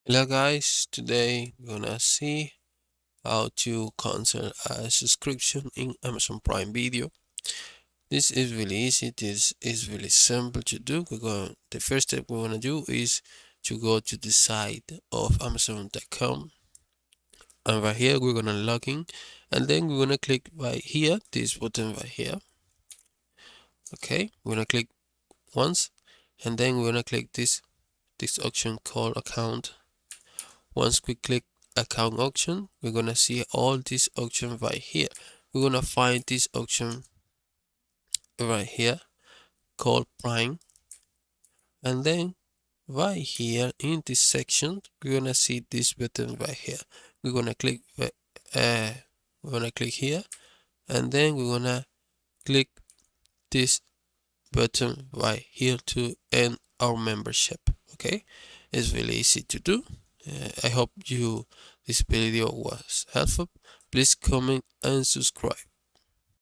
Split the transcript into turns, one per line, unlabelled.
Hello guys, today we're gonna see how to cancel a subscription in Amazon Prime Video. This is really easy, this is really simple to do. The first step we're gonna do is to go to the site of Amazon.com, and right here we're gonna log in, and then we're gonna click right here, this button right here. Okay, we're gonna click once, and then we're gonna click this option called account. Once we click account option, we're gonna see all these options right here. We're gonna find this option right here called Prime, and then right here in this section, we're gonna see this button right here. We're gonna click uh, we're gonna click here, and then we're gonna click this button right here to end our membership. Okay, it's really easy to do. I hope this video was helpful. Please comment and subscribe.